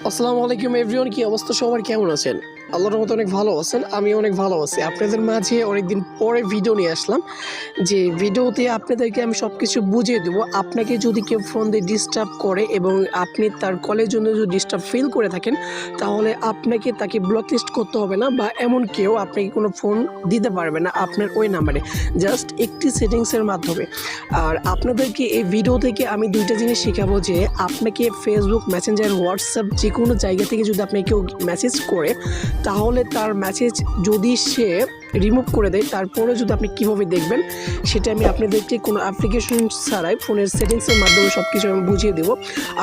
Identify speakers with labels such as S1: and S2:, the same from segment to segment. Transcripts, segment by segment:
S1: আসসালামু আলাইকুম এভরিওয়ান, কি অবস্থা সবার, কেমন আছেন? আল্লাহর রহমতে অনেক ভালো আছেন। আমি অনেক ভালো আছি। আপনাদের মাঝে অনেকদিন পরে ভিডিও নিয়ে আসলাম, যে ভিডিওতে আপনাদেরকে আমি সব কিছু বুঝিয়ে দেবো। আপনাকে যদি কেউ ফোন দিয়ে ডিস্টার্ব করে এবং আপনি তার কলের জন্য যদি ডিস্টার্ব ফিল করে থাকেন, তাহলে আপনাকে তাকে ব্লক লিস্ট করতে হবে না, বা এমন কেউ আপনাকে কোনো ফোন দিতে পারবে না আপনার ওই নাম্বারে, জাস্ট একটি সেটিংসের মাধ্যমে। আর আপনাদেরকে এই ভিডিও থেকে আমি দুইটা জিনিস শেখাবো, যে আপনাকে ফেসবুক, মেসেঞ্জার, হোয়াটসঅ্যাপ যে কোনো জায়গা থেকে যদি আপনাকে কেউ মেসেজ করে, তাহলে তার মেসেজ যদি সে রিমুভ করে দেয়, তারপরে যদি আপনি কীভাবে দেখবেন সেটা আমি আপনাদেরকে কোনো অ্যাপ্লিকেশন ছাড়াই ফোনের সেটিংসের মাধ্যমে সব কিছু আমি বুঝিয়ে দেবো।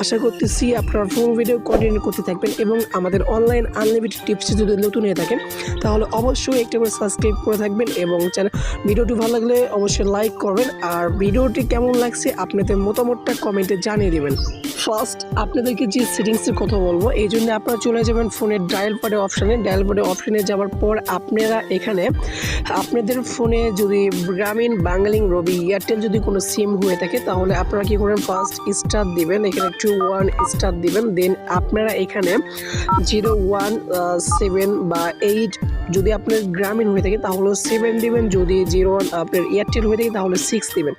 S1: আশা করতেছি আপনারা ফোন ভিডিও কন্টিনিউ করতে থাকবেন, এবং আমাদের অনলাইন আনলিমিটেড টিপসে যদি নতুন হয়ে থাকেন তাহলে অবশ্যই একটা করে সাবস্ক্রাইব করে থাকবেন, এবং ভিডিওটি ভালো লাগলে অবশ্যই লাইক করবেন। আর ভিডিওটি কেমন লাগছে আপনাদের মতামতটা কমেন্টে জানিয়ে দেবেন। ফার্স্ট আপনাদেরকে যে সেটিংসের কথা বলবো, এই জন্য আপনারা চলে যাবেন ফোনের ডায়াল প্যাডে অপশানে যাওয়ার পর আপনারা এখানে আপনাদের ফোনে যদি গ্রামীণ, বাংলিং, রবি, এয়ারটেল যদি কোনো সিম হয়ে থাকে, তাহলে আপনারা কী করবেন, ফার্স্ট স্টার দিবেন, এখানে 21 স্টার দিবেন। দেন আপনারা এখানে 017 বা 8 যদি আপনার গ্রামীণ হয়ে থাকে তাহলে 7 দিবেন, যদি 01 আপনার এয়ারটেল হয়ে থাকে তাহলে 6 দিবেন,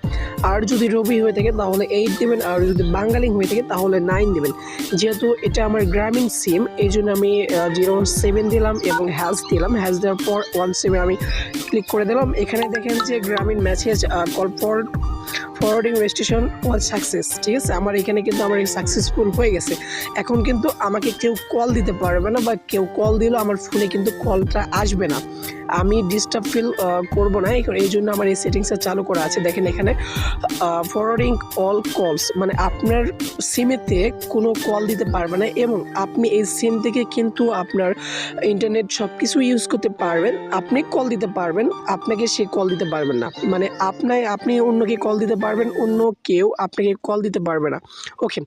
S1: আর যদি রবি হয়ে থাকে তাহলে 8 দিবেন, আর যদি বাঙালি হয়ে থাকে তাহলে 9 দিবেন। যেহেতু এটা আমার গ্রামীণ সিম, এই জন্য আমি 07 দিলাম এবং হ্যাশ দিলাম। হ্যাশ দেওয়ার পর 17 আমি ক্লিক করে দিলাম। এখানে দেখেন যে গ্রামীণ message call forwarding registration all success, ঠিক আছে। আমার এখানে কিন্তু আমার সাকসেসফুল হয়ে গেছে। এখন কিন্তু আমাকে কেউ কল দিতে পারবে না, বা কেউ কল দিলেও আমার ফোনে কিন্তু কলটা আসবে না, আমি ডিস্টার্ব ফিল করবো না। এই জন্য আমার এই সেটিংসটা চালু করা আছে। দেখেন এখানে ফরওয়ার্ডিং অল কলস, মানে আপনার সিমেতে কোনো কল দিতে পারবে না, এবং আপনি এই সিম থেকে কিন্তু আপনার ইন্টারনেট সব কিছু ইউজ করতে পারবেন। আপনি কল দিতে পারবেন, আপনাকে সে কল দিতে পারবেন না, মানে আপনি অন্যকে কল দিতে পারবেন, অন্য কেউ আপনাকে কল দিতে পারবে না। ওকে,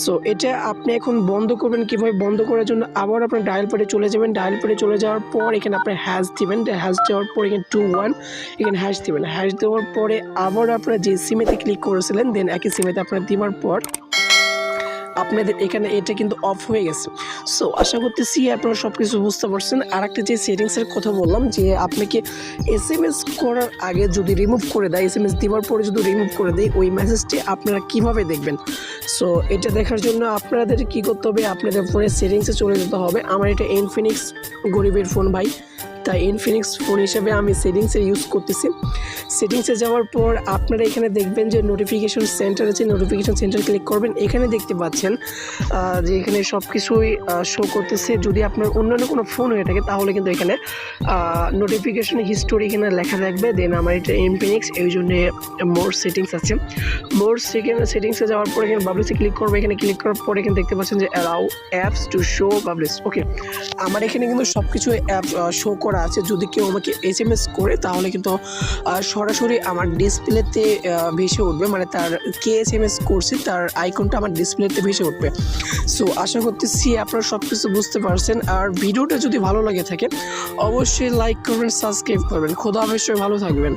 S1: সো এটা আপনি এখন বন্ধ করবেন। কীভাবে বন্ধ করার জন্য আবার আপনার ডায়াল প্যাডে চলে যাবেন। ডায়াল প্যাডে চলে যাওয়ার পর এখানে আপনার হ্যাশ দিবেন। হ্যাশ দেওয়ার পর এখানে 21 এখানে হ্যাশ দিবেন। হ্যাশ দেওয়ার পরে আবার আপনারা যে সিমেতে ক্লিক করেছিলেন, দেন একই সিমেতে আপনারা দেওয়ার পর আপনাদের এখানে এটা কিন্তু অফ হয়ে গেছে। সো আশা করতেছি আপনারা সব কিছু বুঝতে পারছেন। আর একটা যে সেটিংসের কথা বললাম, যে আপনাকে SMS করার আগে যদি রিমুভ করে দেয়, SMS দেওয়ার পরে যদি রিমুভ করে দেয়, ওই মেসেজটি আপনারা কিভাবে দেখবেন। সো এটা দেখার জন্য আপনাদের কি করতে হবে, আপনাদের ফোনের সেটিংসে চলে যেতে হবে। আমার এটা ইনফিনিক্স গরিবের ফোন ভাই, তাই ইনফিনিক্স ফোন হিসেবে আমি সেটিংসে ইউজ করতেছি। সেটিংসে যাওয়ার পর আপনারা এখানে দেখবেন যে নোটিফিকেশন সেন্টার আছে, নোটিফিকেশন সেন্টার ক্লিক করবেন। এখানে দেখতে পাচ্ছেন যে এখানে সব কিছুই শো করতেছে। যদি আপনার অন্যান্য কোনো ফোন হয়ে থাকে তাহলে কিন্তু এখানে নোটিফিকেশন হিস্টোরি এখানে লেখা থাকবে। দেন আমার এটা ইনফিনিক্স, এই জন্য মোর সেটিংস আছে। মোর সেটিংসে যাওয়ার পর এখানে পাবলিশে ক্লিক করবো। এখানে ক্লিক করার পর এখানে দেখতে পাচ্ছেন যে allow apps to show publish. Okay, আমার এখানে কিন্তু সব কিছু অ্যাপ শো করা আছে। যদি কেউ আমাকে SMS করে তাহলে কিন্তু সরাসরি আমার ডিসপ্লেতে ভেসে উঠবে, মানে তার কে SMS করছে তার আইকনটা আমার ডিসপ্লেতে ভেসে উঠবে। সো আশা করতেছি আপনারা সব কিছু বুঝতে পারছেন। আর ভিডিওটা যদি ভালো লাগে থাকে অবশ্যই লাইক করবেন, সাবস্ক্রাইব করবেন। খোদা হাফেজ, ভালো থাকবেন।